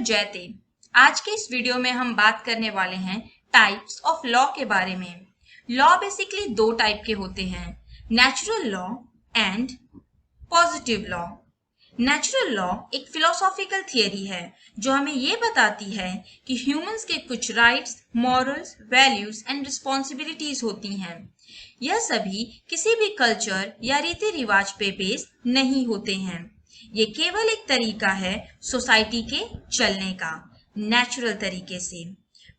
जयते। आज के इस वीडियो में हम बात करने वाले हैं टाइप्स ऑफ लॉ के बारे में। लॉ बेसिकली दो टाइप के होते हैं, natural law and positive law. Natural law एक फिलोसॉफिकल थियरी है जो हमें ये बताती है कि ह्यूमंस के कुछ rights, morals, values and responsibilities होती हैं। यह सभी किसी भी कल्चर या रीति रिवाज पे बेस्ड नहीं होते हैं। ये केवल एक तरीका है सोसाइटी के चलने का, नेचुरल तरीके से।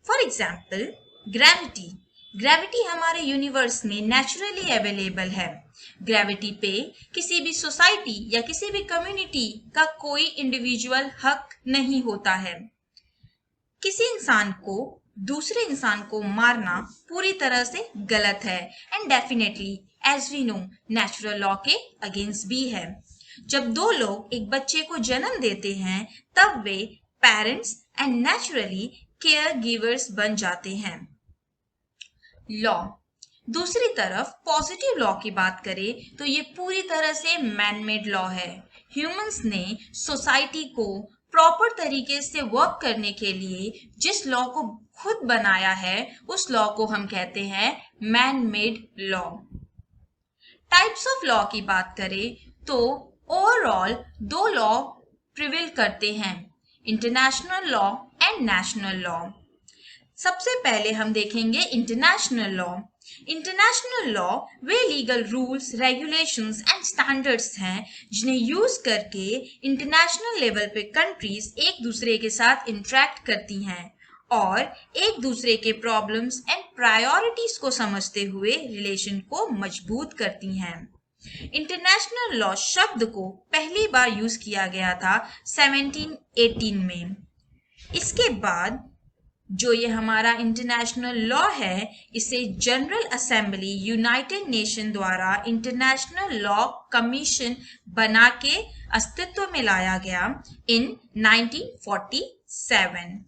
फॉर एग्जाम्पल ग्रेविटी हमारे यूनिवर्स में नेचुरली अवेलेबल है। ग्रेविटी पे किसी भी सोसाइटी या किसी भी कम्युनिटी का कोई इंडिविजुअल हक नहीं होता है। किसी इंसान को दूसरे इंसान को मारना पूरी तरह से गलत है and definitely as we know natural law के अगेंस्ट भी है। जब दो लोग एक बच्चे को जन्म देते हैं तब वे parents and naturally caregivers बन जाते हैं। लॉ दूसरी तरफ पॉजिटिव लॉ की बात करें तो ये पूरी तरह से मैन मेड लॉ है। ह्यूमंस ने सोसाइटी को प्रॉपर तरीके से वर्क करने के लिए जिस लॉ को खुद बनाया है उस लॉ को हम कहते हैं man made law. Types of law की बात करें तो ओवरऑल दो लॉ प्रिवेल करते हैं, international law and national law. सबसे पहले हम देखेंगे international law. International law way legal rules, regulations and standards हैं जिन्हें यूज करके इंटरनेशनल लेवल पे कंट्रीज एक दूसरे के साथ इंटरेक्ट करती हैं और एक दूसरे के प्रॉब्लम्स एंड प्रायोरिटीज को समझते हुए रिलेशन को मजबूत करती हैं। इंटरनेशनल लॉ शब्द को पहली बार यूज किया गया था 1718 में। इसके बाद जो ये हमारा इंटरनेशनल लॉ है इसे जनरल असेंबली यूनाइटेड नेशन द्वारा इंटरनेशनल लॉ कमीशन बना के अस्तित्व में लाया गया इन 1947।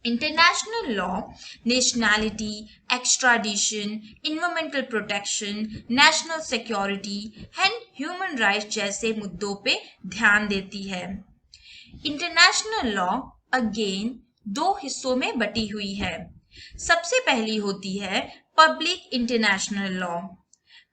International law nationality, extradition, environmental protection, national security and human rights जैसे मुद्दों पे ध्यान देती है। इंटरनेशनल लॉ अगेन दो हिस्सों में बटी हुई है। सबसे पहली होती है public international law.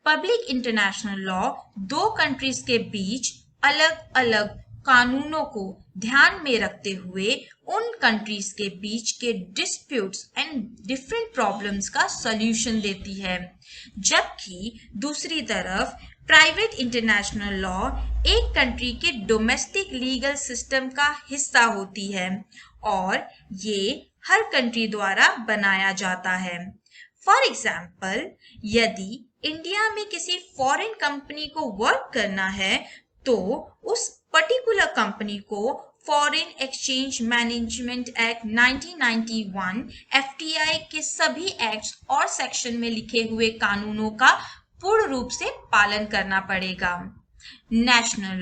Public international law दो कंट्रीज के बीच अलग अलग कानूनों को ध्यान में रखते हुए उन कंट्रीज के बीच के डिस्प्यूट्स एंड डिफरेंट प्रॉब्लम्स का सॉल्यूशन देती है। जबकि दूसरी तरफ प्राइवेट इंटरनेशनल लॉ एक कंट्री के डोमेस्टिक लीगल सिस्टम का हिस्सा होती है और ये हर कंट्री द्वारा बनाया जाता है। फॉर एग्जाम्पल, यदि इंडिया में किसी फॉरेन कंपनी को वर्क करना है तो उस पर्टिकुलर कंपनी को foreign exchange management act 1991 FTI के सभी एक्ट्स और सेक्शन में लिखे हुए कानूनों का पूर्ण रूप से पालन करना पड़ेगा। नेशनल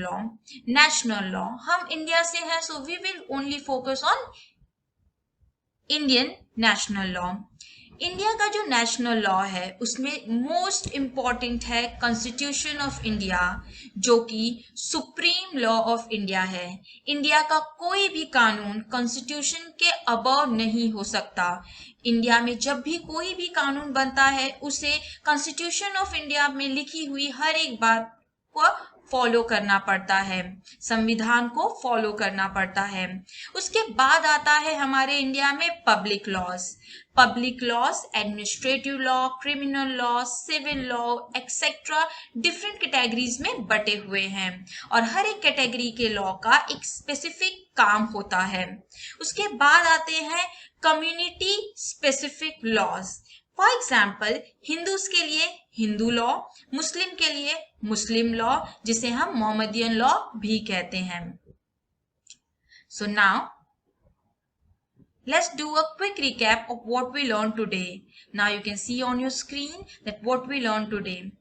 लॉ हम इंडिया से हैं so we will only focus on Indian national law. India का जो नेशनल लॉ है उसमें मोस्ट इम्पॉर्टेंट है कॉन्स्टिट्यूशन ऑफ इंडिया जो कि सुप्रीम लॉ ऑफ इंडिया है। इंडिया का कोई भी कानून कॉन्स्टिट्यूशन के अबव नहीं हो सकता। इंडिया में जब भी कोई भी कानून बनता है उसे कॉन्स्टिट्यूशन ऑफ इंडिया में लिखी हुई हर एक बात को फॉलो करना पड़ता है, संविधान को फॉलो करना पड़ता है। उसके बाद आता है हमारे इंडिया में public laws, administrative law, criminal law, civil law etcetera different categories में बटे हुए हैं और हर एक कैटेगरी के लॉ का एक स्पेसिफिक काम होता है। उसके बाद आते हैं community specific laws. For example, Hindus के लिए हिंदू लॉ, मुस्लिम के लिए मुस्लिम लॉ जिसे हम मोहम्मदियन लॉ भी कहते हैं। So now let's do a quick recap of what we learned today. Now you can see on your screen that what we learned today.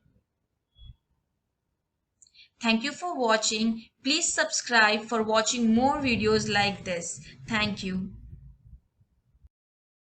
Thank you for watching. Please subscribe for watching more videos like this. Thank you.